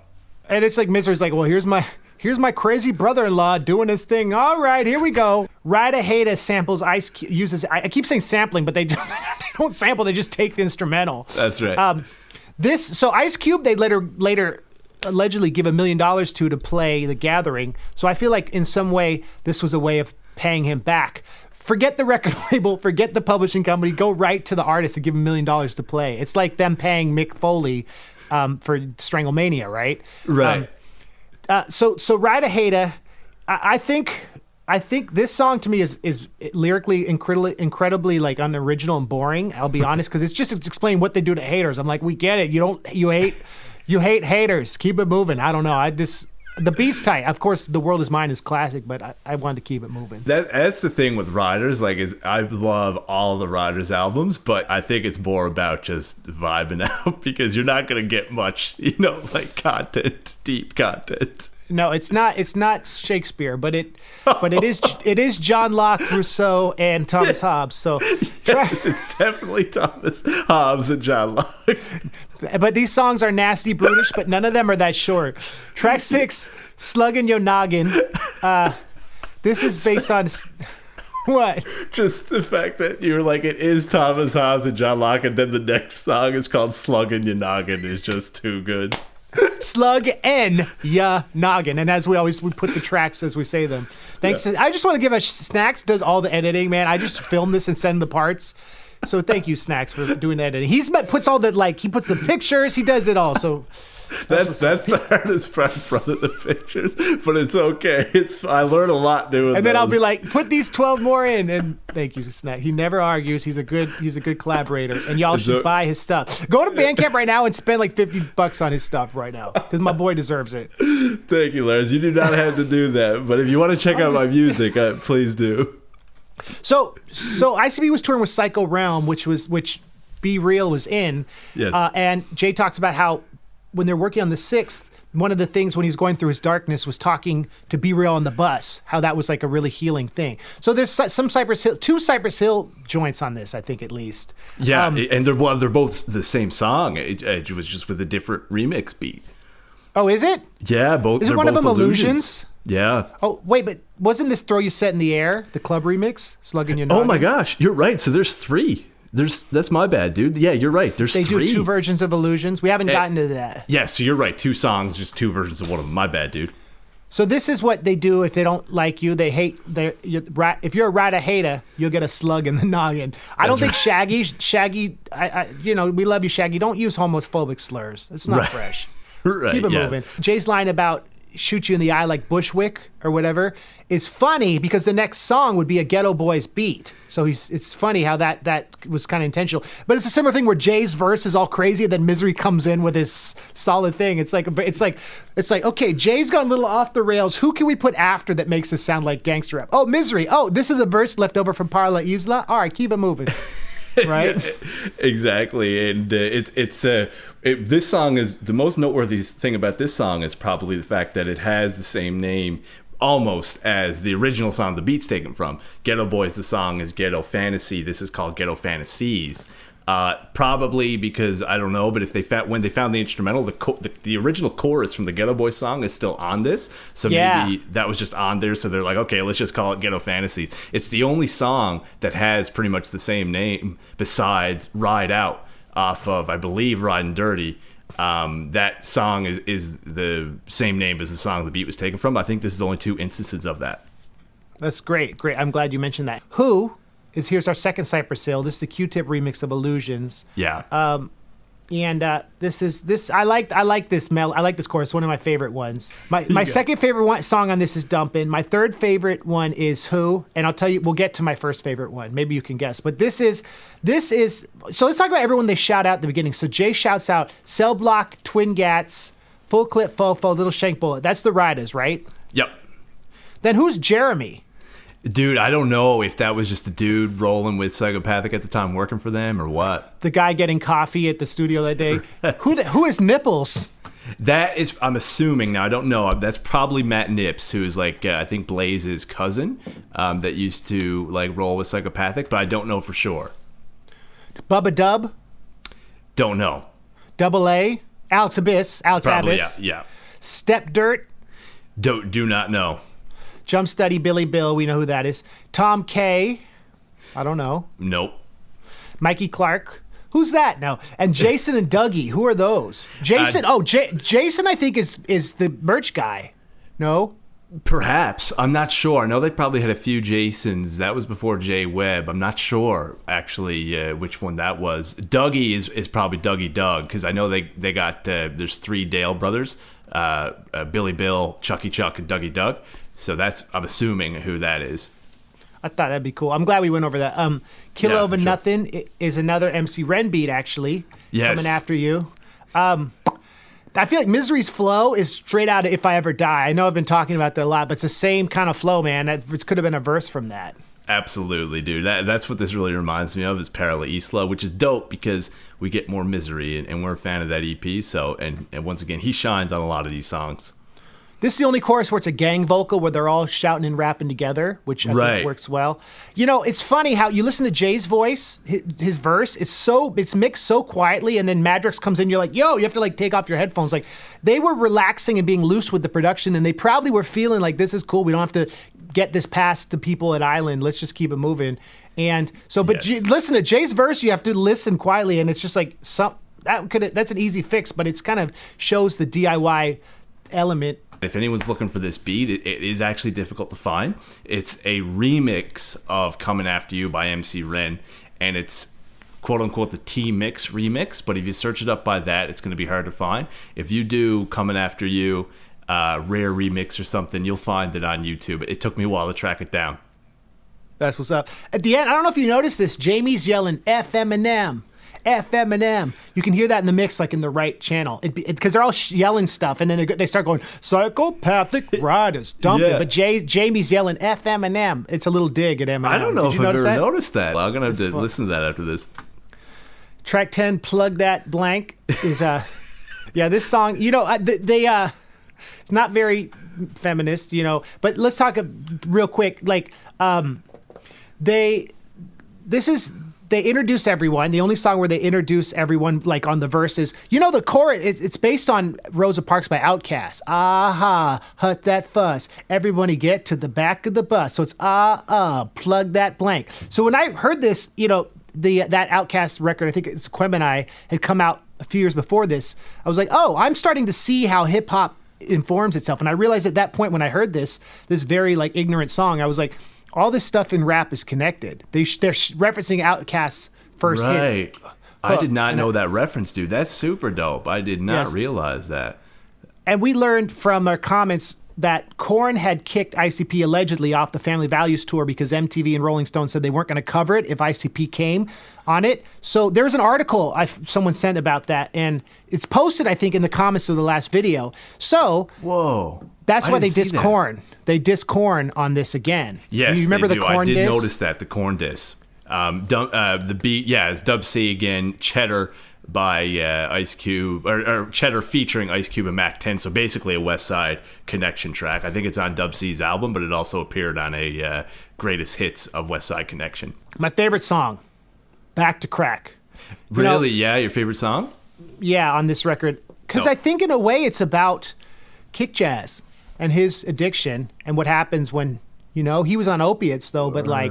Speaker 1: And it's like Misery's like, well, here's my crazy brother-in-law doing his thing. All right, here we go. Ryda Hata samples Ice Cube, I keep saying sampling, but they don't sample. They just take the instrumental.
Speaker 2: That's right.
Speaker 1: So Ice Cube, they later allegedly give $1 million to play The Gathering. So I feel like in some way this was a way of paying him back. Forget the record label, forget the publishing company, go right to the artist and give $1 million to play. It's like them paying Mick Foley for Stranglemania, right?
Speaker 2: Right.
Speaker 1: So Ryda Hata, I think this song to me is lyrically incredibly like unoriginal and boring. I'll be honest, because it's explaining what they do to haters. I'm like, we get it. You hate haters. Keep it moving. I don't know. The beat's tight. Of course, The World Is Mine is classic, but I wanted to keep it moving.
Speaker 2: That's the thing with Riders. Like, I love all the Riders albums, but I think it's more about just vibing out because you're not gonna get much, like content, deep content.
Speaker 1: No, it's not. It's not Shakespeare, but it is John Locke, Rousseau, and Thomas Hobbes. So,
Speaker 2: yes, it's definitely Thomas Hobbes and John Locke.
Speaker 1: But these songs are nasty, brutish, but none of them are that short. Track 6, "Slug N Ya Noggin." This is based on what?
Speaker 2: Just the fact that you're like, it is Thomas Hobbes and John Locke, and then the next song is called "Slug N Ya Noggin" is just too good.
Speaker 1: Slug N Ya Noggin, and as we put the tracks as we say them. Thanks. I just want to give a Snax does all the editing, man. I just film this and send the parts. So thank you, Snax, for doing the editing. Puts all the he puts the pictures, he does it all. So
Speaker 2: that's the hardest part in front of the pictures, but it's okay. I learn a lot doing.
Speaker 1: And then I'll be like, put these 12 more in, and thank you, Snack. He never argues. He's a good collaborator, and y'all should buy his stuff. Go to Bandcamp right now and spend like $50 on his stuff right now, because my boy deserves it.
Speaker 2: Thank you, Lars. You do not have to do that, but if you want to check out my music, please do.
Speaker 1: So ICB was touring with Psycho Realm, which Be Real was in.
Speaker 2: Yes.
Speaker 1: And Jay talks about how when they're working on the 6th, one of the things when he's going through his darkness was talking to Be Real on the bus, how that was like a really healing thing. So there's some two Cypress Hill joints on this, I think, at least.
Speaker 2: Yeah, and they're both the same song. It was just with a different remix beat.
Speaker 1: Oh, is it?
Speaker 2: Yeah, both.
Speaker 1: Is it one of them Illusions?
Speaker 2: Yeah.
Speaker 1: Oh, wait, but wasn't this Throw You Set in the Air, the club remix? Slug N Ya Noggin?
Speaker 2: Oh my gosh, you're right. So there's 3. That's my bad, dude. Yeah, you're right. There's 3.
Speaker 1: They do 2 versions of Illusions. We haven't gotten to that.
Speaker 2: Yeah, so you're right. 2 songs, just 2 versions of one of them. My bad, dude.
Speaker 1: So this is what they do if they don't like you. They hate. If you're a Ryda Hata, you'll get a slug in the noggin. I don't think Shaggy. We love you, Shaggy. Don't use homophobic slurs. It's not fresh.
Speaker 2: Right.
Speaker 1: Keep it moving. Jay's line about shoot you in the eye like Bushwick or whatever is funny because the next song would be a Ghetto Boys beat. So it's funny how that was kind of intentional. But it's a similar thing where Jay's verse is all crazy and then Misery comes in with his solid thing. It's like okay, Jay's gone a little off the rails. Who can we put after that makes this sound like gangster rap? Oh, Misery. Oh, this is a verse left over from Parla Isla. All right, keep it moving. Right?
Speaker 2: Exactly. And this song is the most noteworthy thing about this song is probably the fact that it has the same name almost as the original song the beat's taken from. Ghetto Boys, the song is Ghetto Fantasy. This is called Ghetto Fantasies. Probably because I don't know, but when they found the instrumental, the original chorus from the Ghetto Boys song is still on this, so maybe that was just on there. So they're like, okay, let's just call it Ghetto Fantasies. It's the only song that has pretty much the same name besides Ride Out off of, I believe, Riding Dirty. That song is the same name as the song the beat was taken from. I think this is the only 2 instances of that. That's
Speaker 1: great. I'm glad you mentioned that. Here's our second Cypress Hill. This is the Q-Tip remix of Illusions.
Speaker 2: Yeah.
Speaker 1: This I like this chorus. One of my favorite ones. My second favorite song on this is Dumpin. My third favorite one is Who, and I'll tell you, we'll get to my first favorite one. Maybe you can guess. But this is so let's talk about everyone they shout out at the beginning. So Jay shouts out Cell Block, Twin Gats, Full Clip, Fofo, Little Shank Bullet. That's the Rydas, right?
Speaker 2: Yep.
Speaker 1: Then who's Jeremy?
Speaker 2: Dude, I don't know if that was just a dude rolling with Psychopathic at the time working for them or what.
Speaker 1: The guy getting coffee at the studio that day. Who is Nipples?
Speaker 2: That is, I'm assuming, now I don't know, that's probably Matt Nips, who is like, I think Blaze's cousin that used to like roll with Psychopathic, but I don't know for sure.
Speaker 1: Bubba Dub?
Speaker 2: Don't know.
Speaker 1: Double A? Alex Abyss? Alex
Speaker 2: Probably,
Speaker 1: Abyss?
Speaker 2: Yeah.
Speaker 1: Step Dirt?
Speaker 2: Do not know.
Speaker 1: Jump Study, Billy Bill, we know who that is. Tom K, I don't know.
Speaker 2: Nope.
Speaker 1: Mikey Clark, who's that? No. And Jason and Dougie, who are those? Jason, Jason I think is the merch guy. No?
Speaker 2: Perhaps. I'm not sure. I know they probably had a few Jasons. That was before Jay Webb. I'm not sure, actually, which one that was. Dougie is probably Dougie Doug, because I know they got, there's 3 Dale brothers, Billy Bill, Chucky Chuck, and Dougie Doug. So I'm assuming who that is.
Speaker 1: I thought that'd be cool. I'm glad we went over that. Killa Ova Nuttin is another MC Ren beat, actually.
Speaker 2: Yes.
Speaker 1: Coming after you. I feel like Misery's flow is straight out of If I Ever Die. I know I've been talking about that a lot, but it's the same kind of flow, man. It could have been a verse from that.
Speaker 2: Absolutely, dude. That's what this really reminds me of, is Parla Isla, which is dope because we get more Misery, and we're a fan of that EP. So, and once again, he shines on a lot of these songs.
Speaker 1: This is the only chorus where it's a gang vocal where they're all shouting and rapping together, which I think works well. You know, it's funny how you listen to Jay's voice, his verse, it's mixed so quietly, and then Madrix comes in, you're like, yo, you have to like take off your headphones. Like, they were relaxing and being loose with the production, and they probably were feeling like, this is cool, we don't have to get this past to people at Island, let's just keep it moving. And so, but listen to Jay's verse, you have to listen quietly, and it's just like, that's an easy fix, but it's kind of shows the DIY element.
Speaker 2: If anyone's looking for this beat, it is actually difficult to find. It's a remix of Coming After You by MC Ren, and it's quote-unquote the T-Mix remix, but if you search it up by that, it's going to be hard to find. If you do Coming After You, rare remix or something, you'll find it on YouTube. It took me a while to track it down.
Speaker 1: That's what's up. At the end, I don't know if you noticed this, Jamie's yelling F Eminem. F Eminem. You can hear that in the mix, like in the right channel, because they're all yelling stuff, and then they start going Psychopathic Rydas, Dumpin. But Jamie's yelling F Eminem. It's a little dig at Eminem.
Speaker 2: I don't know if I've ever noticed that. I'm gonna have to listen to that after this.
Speaker 1: Track 10, Plug That Blank, is this song. You know, it's not very feminist, you know. But let's talk real quick. Like, they introduce everyone. The only song where they introduce everyone, like on the verses, you know, the chorus, it's based on Rosa Parks by Outkast. Aha, hut that fuss. Everybody get to the back of the bus. So it's plug that blank. So when I heard this, you know, that Outkast record, I think it's Quem and I, had come out a few years before this. I was like, oh, I'm starting to see how hip hop informs itself. And I realized at that point when I heard this very like ignorant song, I was like, all this stuff in rap is connected. They're referencing Outkast's first hit.
Speaker 2: Right. I did not know that reference, dude. That's super dope. I did not realize that.
Speaker 1: And we learned from our comments that Korn had kicked ICP allegedly off the Family Values tour because MTV and Rolling Stone said they weren't going to cover it if ICP came on it. So there's an article someone sent about that, and it's posted, I think, in the comments of the last video. So
Speaker 2: whoa.
Speaker 1: That's why they diss Korn. They diss Korn on this again.
Speaker 2: Yes,
Speaker 1: you remember the Korn diss?
Speaker 2: I did notice that, the Korn diss. The beat, it's Dub C again, Cheddar by Ice Cube, or Cheddar featuring Ice Cube and Mac 10. So basically a West Side Connection track. I think it's on Dub C's album, but it also appeared on a greatest hits of West Side Connection.
Speaker 1: My favorite song, Back to Crack.
Speaker 2: Really? Yeah, your favorite song?
Speaker 1: Yeah, on this record. Because I think in a way it's about kick jazz and his addiction and what happens when, you know, he was on opiates though, but like,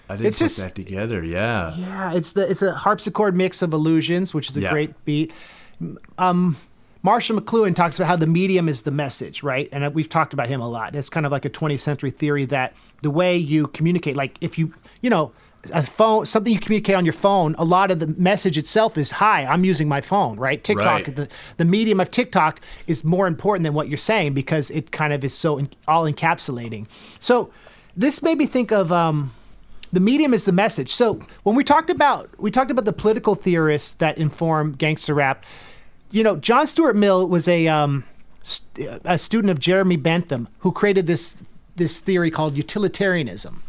Speaker 2: I didn't put that together. Yeah.
Speaker 1: Yeah. It's a harpsichord mix of illusions, which is a great beat. Marshall McLuhan talks about how the medium is the message, right? And we've talked about him a lot. It's kind of like a 20th century theory that the way you communicate, like if you know, a phone, something you communicate on your phone, a lot of the message itself is, hi, I'm using my phone, right? TikTok, the medium of TikTok is more important than what you're saying because it kind of is so all encapsulating. So this made me think of the medium is the message. So when we talked about the political theorists that inform gangster rap, you know, John Stuart Mill was a student of Jeremy Bentham who created this theory called utilitarianism.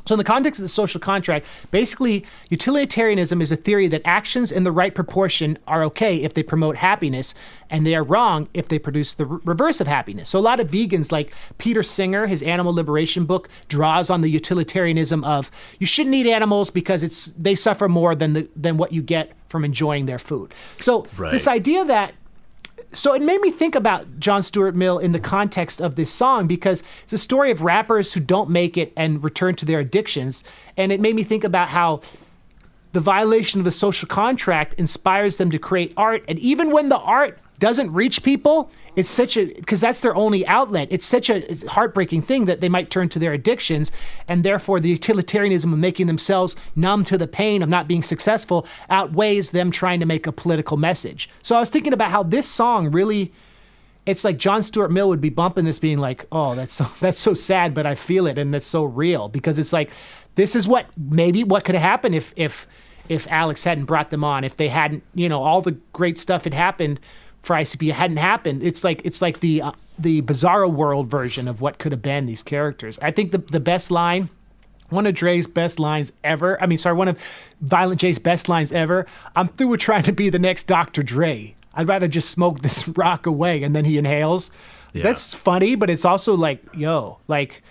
Speaker 1: So in the context of the social contract, basically, utilitarianism is a theory that actions in the right proportion are okay if they promote happiness, and they are wrong if they produce the reverse of happiness. So a lot of vegans, like Peter Singer, his Animal Liberation book, draws on the utilitarianism of you shouldn't eat animals because they suffer more than what you get from enjoying their food. So this idea that So it made me think about John Stuart Mill in the context of this song because it's a story of rappers who don't make it and return to their addictions. And it made me think about how the violation of the social contract inspires them to create art. And even when the art doesn't reach people, it's because that's their only outlet. It's such a heartbreaking thing that they might turn to their addictions, and therefore the utilitarianism of making themselves numb to the pain of not being successful outweighs them trying to make a political message. So I was thinking about how this song really, it's like John Stuart Mill would be bumping this being like, oh, that's so sad, but I feel it, and that's so real, because it's like, this is what could have happened if Alex hadn't brought them on, if they hadn't, all the great stuff had happened for ICP hadn't happened. It's like the Bizarro World version of what could have been these characters. I think the best line, one of Dre's best lines ever. One of Violent J's best lines ever. I'm through with trying to be the next Dr. Dre. I'd rather just smoke this rock away. And then he inhales. That's funny, but it's also like, yo, like,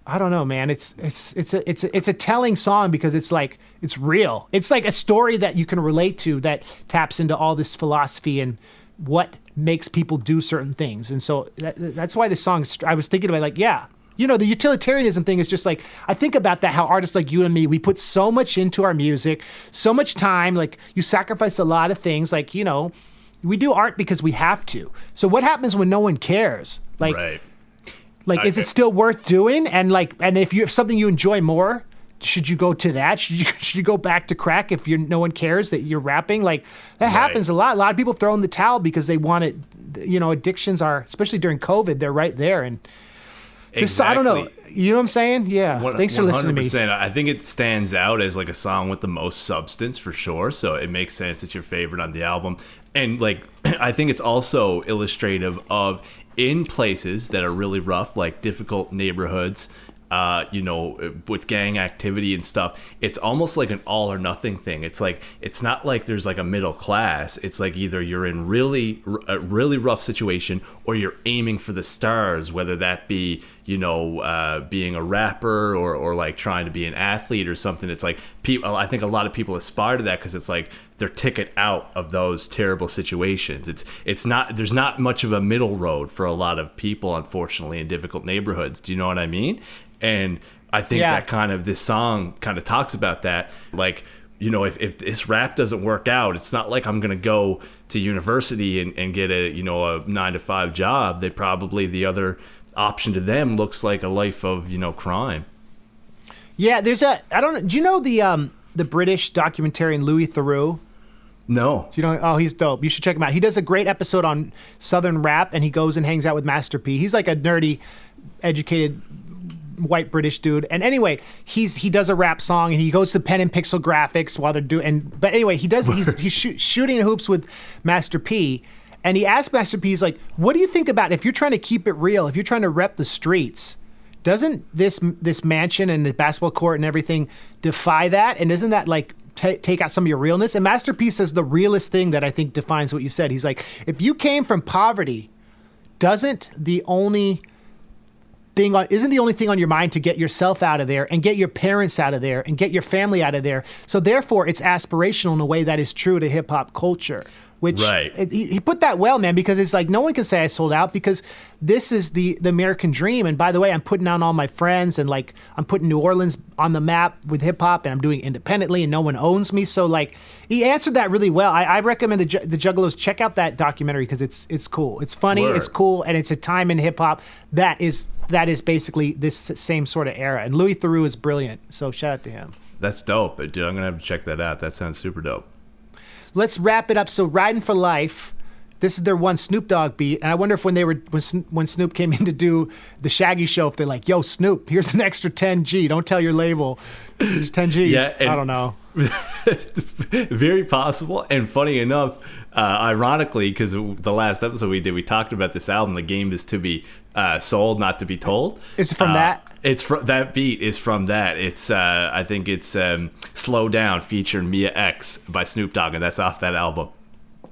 Speaker 1: I don't know, man. It's a telling song because it's like, it's real. It's like a story that you can relate to that taps into all this philosophy and what makes people do certain things. And so that's why this song, I was thinking about, like, yeah, you know, the utilitarianism thing is just like, I think about that, how artists like you and me, we put so much into our music, so much time, like you sacrifice a lot of things, like, you know, we do art because we have to. So what happens when no one cares? Like,
Speaker 2: Right.
Speaker 1: like, is it still worth doing? And like, and if you have something you enjoy more, should you go to that? Should you go back to crack if no one cares that you're rapping? Like that happens a lot. A lot of people throw in the towel because they want it. You know, addictions are, especially during COVID, they're right there. And this, I don't know. You know what I'm saying? Yeah. Thanks for listening to me.
Speaker 2: I think it stands out as like a song with the most substance for sure. So it makes sense it's your favorite on the album. And like, I think it's also illustrative of in places that are really rough, like difficult neighborhoods, you know, with gang activity and stuff, it's almost like an all or nothing thing. It's like, it's not like there's like a middle class. It's like either you're in a really rough situation or you're aiming for the stars, whether that be, you know, being a rapper or like trying to be an athlete or something. It's like people, I think a lot of people aspire to that because it's like their ticket out of those terrible situations. It's not, there's not much of a middle road for a lot of people, unfortunately, in difficult neighborhoods. Do you know what I mean? And I think that kind of, this song kind of talks about that. Like, you know, if this rap doesn't work out, it's not like I'm going to go to university and get a, you know, a 9-to-5 job. They probably, the other option to them looks like a life of, you know, crime. Yeah,
Speaker 1: there's I don't know, do you know the British documentarian Louis Theroux?
Speaker 2: No.
Speaker 1: You know, oh, he's dope. You should check him out. He does a great episode on Southern rap, and he goes and hangs out with Master P. He's like a nerdy, educated white British dude. And anyway, he does a rap song, and he goes to pen and pixel graphics while they're doing. But anyway, he's shooting hoops with Master P, and he asked Master P, he's like, "What do you think about if you're trying to keep it real, if you're trying to rep the streets? Doesn't this mansion and the basketball court and everything defy that? And isn't that like take out some of your realness?" And Master P says the realest thing that I think defines what you said. He's like, if you came from poverty, isn't the only thing on your mind to get yourself out of there and get your parents out of there and get your family out of there? So therefore, it's aspirational in a way that is true to hip hop culture. Which he put that well, man, because it's like no one can say I sold out because this is the American dream. And by the way, I'm putting down all my friends and like I'm putting New Orleans on the map with hip hop and I'm doing it independently and no one owns me. So like he answered that really well. I recommend the Juggalos check out that documentary because it's cool. It's funny, it's cool, and it's a time in hip hop that is basically this same sort of era. And Louis Theroux is brilliant. So shout out to him.
Speaker 2: That's dope, dude. I'm gonna have to check that out. That sounds super dope.
Speaker 1: Let's wrap it up. So Riding for Life, this is their one Snoop Dogg beat. And I wonder if when Snoop came in to do the Shaggy show, if they're like, yo, Snoop, here's an extra 10G. Don't tell your label. It's 10Gs. Yeah, I don't know.
Speaker 2: Very possible. And funny enough, ironically, because the last episode we talked about this album, The Game Is to Be Sold, Not to Be Told.
Speaker 1: Is it from that?
Speaker 2: It's that beat is from that. It's I think it's Slow Down featuring Mia X by Snoop Dogg, and that's off that album.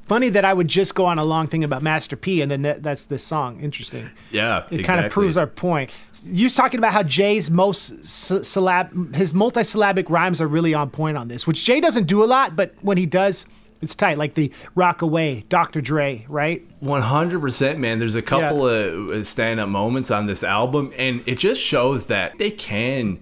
Speaker 1: Funny that I would just go on a long thing about Master P, and then that's this song. Interesting.
Speaker 2: Yeah,
Speaker 1: it kind of proves our point. You're talking about how Jay's his multisyllabic rhymes are really on point on this, which Jay doesn't do a lot, but when he does, it's tight. Like the Rockaway, Dr. Dre, right?
Speaker 2: 100%, man. There's a couple of stand-up moments on this album, and it just shows that they can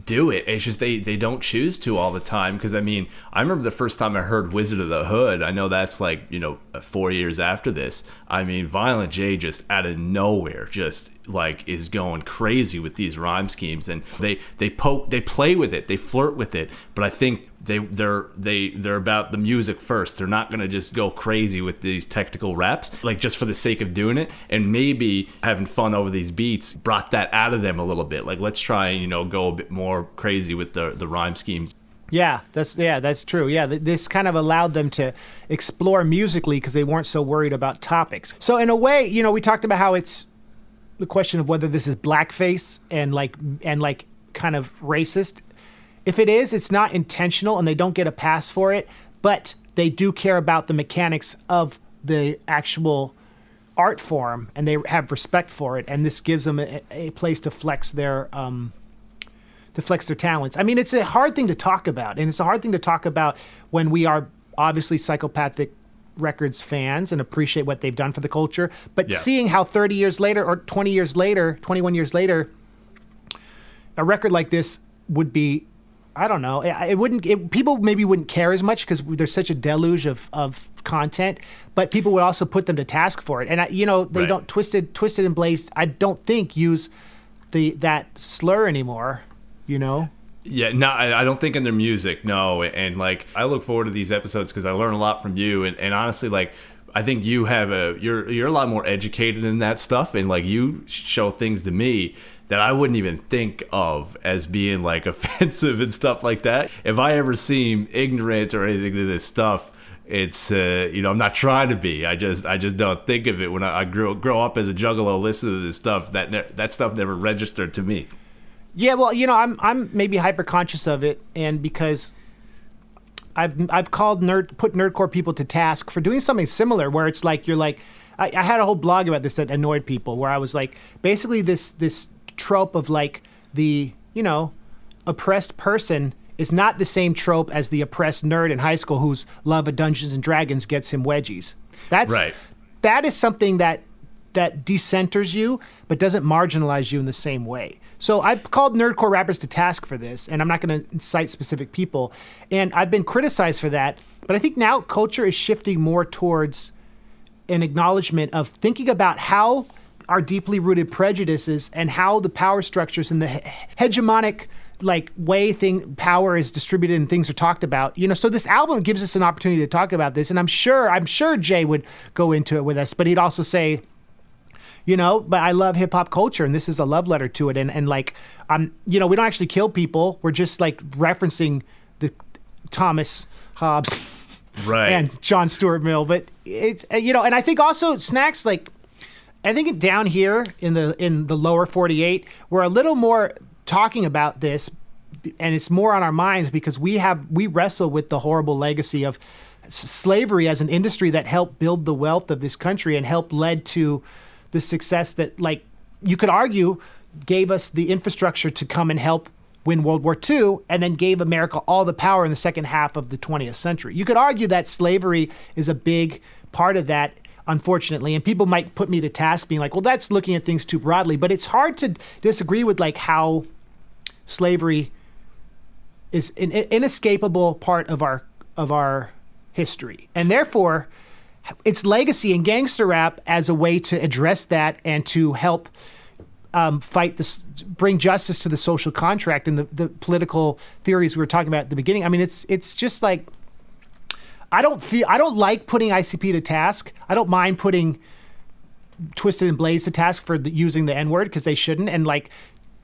Speaker 2: do it. It's just they don't choose to all the time. Because I mean, I remember the first time I heard Wizard of the Hood. I know that's like, you know, 4 years after this. I mean, Violent J just out of nowhere just like is going crazy with these rhyme schemes, and they play with it, they flirt with it, but I think they're about the music first. They're not gonna just go crazy with these technical raps like just for the sake of doing it, and maybe having fun over these beats brought that out of them a little bit. Like, let's try and, you know, go a bit more crazy with the rhyme schemes.
Speaker 1: Yeah, that's true. Yeah, this kind of allowed them to explore musically because they weren't so worried about topics. So in a way, you know, we talked about how it's the question of whether this is blackface and like kind of racist. If it is, it's not intentional and they don't get a pass for it, but they do care about the mechanics of the actual art form and they have respect for it, and this gives them a place to flex their talents. I mean, it's a hard thing to talk about, and it's a hard thing to talk about when we are obviously Psychopathic Records fans and appreciate what they've done for the culture. But seeing how 30 years later or 20 years later, 21 years later, a record like this would be, I don't know, people maybe wouldn't care as much because there's such a deluge of content, but people would also put them to task for it. And they don't Twisted and Blazed, I don't think use that slur anymore,
Speaker 2: Yeah, no, I don't think in their music, no. And like, I look forward to these episodes because I learn a lot from you. And honestly, like, I think you have you're a lot more educated in that stuff, and like you show things to me that I wouldn't even think of as being like offensive and stuff like that. If I ever seem ignorant or anything to this stuff, it's I'm not trying to be. I just don't think of it when I grow up as a juggalo, listen to this stuff. That stuff never registered to me.
Speaker 1: Yeah, well, I'm maybe hyper conscious of it, and because I've put nerdcore people to task for doing something similar, where it's like I had a whole blog about this that annoyed people, where I was like, basically this trope of like the oppressed person is not the same trope as the oppressed nerd in high school whose love of Dungeons and Dragons gets him wedgies. That is something that decenters you, but doesn't marginalize you in the same way. So I've called nerdcore rappers to task for this, and I'm not going to cite specific people. And I've been criticized for that, but I think now culture is shifting more towards an acknowledgement of thinking about how our deeply rooted prejudices and how the power structures and the hegemonic way power is distributed and things are talked about. So this album gives us an opportunity to talk about this, and I'm sure Jay would go into it with us, but he'd also say, but I love hip hop culture, and this is a love letter to it. And like, we don't actually kill people. We're just like referencing the Thomas Hobbes,
Speaker 2: right,
Speaker 1: and John Stuart Mill. But it's and I think also Snax, like, I think down here in the lower 48, we're a little more talking about this, and it's more on our minds because we wrestle with the horrible legacy of slavery as an industry that helped build the wealth of this country and helped led to the success that, like, you could argue gave us the infrastructure to come and help win World War II, and then gave America all the power in the second half of the 20th century. You could argue that slavery is a big part of that, unfortunately, and people might put me to task being like, well, that's looking at things too broadly, but it's hard to disagree with like how slavery is an inescapable part of our history, and therefore its legacy in gangster rap as a way to address that and to help bring justice to the social contract and the political theories we were talking about at the beginning. I mean, it's just like, I don't like putting ICP to task. I don't mind putting Twisted and Blaze to task for using the N-word, because they shouldn't. And like,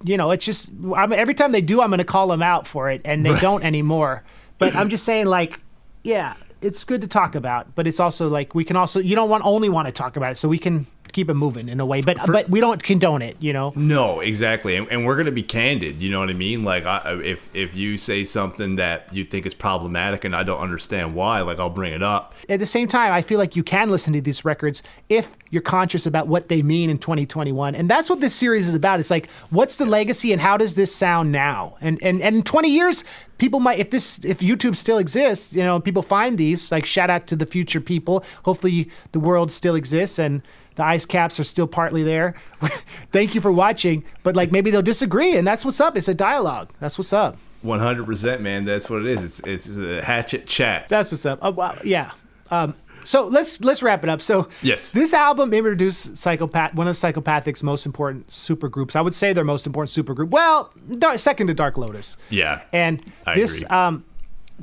Speaker 1: it's just, every time they do, I'm going to call them out for it, and they don't anymore. But I'm just saying, like, yeah, it's good to talk about, but it's also like, we can also, you don't only want to talk about it, so we can keep it moving in a way, but we don't condone it, No,
Speaker 2: exactly, and we're gonna be candid. You know what I mean? Like, if you say something that you think is problematic and I don't understand why, like, I'll bring it up.
Speaker 1: At the same time, I feel like you can listen to these records if you're conscious about what they mean in 2021, and that's what this series is about. It's like, what's the legacy and how does this sound now? And in 20 years, people might, if YouTube still exists, people find these, like, shout out to the future people. Hopefully the world still exists and the ice caps are still partly there. Thank you for watching. But like, maybe they'll disagree, and that's what's up. It's a dialogue. That's what's up.
Speaker 2: 100%, man. That's what it is. It's a Hatchet Chat.
Speaker 1: That's what's up. Oh, wow. Yeah. So let's wrap it up. So
Speaker 2: yes,
Speaker 1: this album introduced one of Psychopathic's most important supergroups. I would say their most important supergroup. Well, second to Dark Lotus.
Speaker 2: Yeah.
Speaker 1: And
Speaker 2: I agree.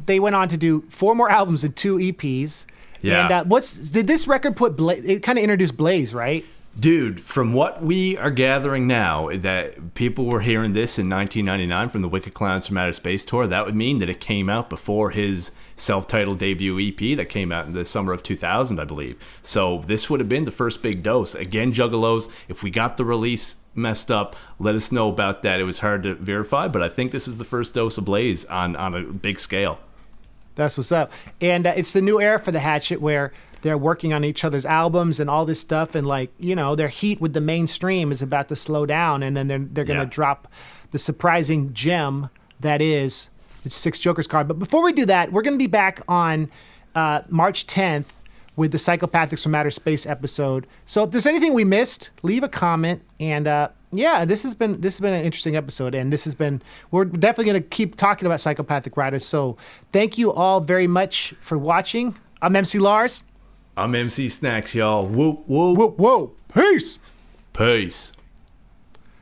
Speaker 1: They went on to do 4 more albums and 2 EPs.
Speaker 2: Yeah.
Speaker 1: And did this record put it kind of introduced Blaze, right?
Speaker 2: Dude, from what we are gathering now, that people were hearing this in 1999 from the Wicked Clowns from Outer Space tour, that would mean that it came out before his self-titled debut EP that came out in the summer of 2000, I believe. So this would have been the first big dose. Again, Juggalos, if we got the release messed up, let us know about that. It was hard to verify, but I think this is the first dose of Blaze on a big scale.
Speaker 1: That's what's up. And it's the new era for the Hatchet, where they're working on each other's albums and all this stuff, and like, you know, their heat with the mainstream is about to slow down, and then they're going to drop the surprising gem that is the 6 Jokers card. But before we do that, we're going to be back on March 10th with the Psychopathics from Outer Space episode. So if there's anything we missed, leave a comment. And this has been an interesting episode, and we're definitely going to keep talking about Psychopathic Rydas. So thank you all very much for watching. I'm MC Lars.
Speaker 2: I'm MC Snax, y'all. Whoop, whoop.
Speaker 1: Whoop, whoop. Peace.
Speaker 2: Peace.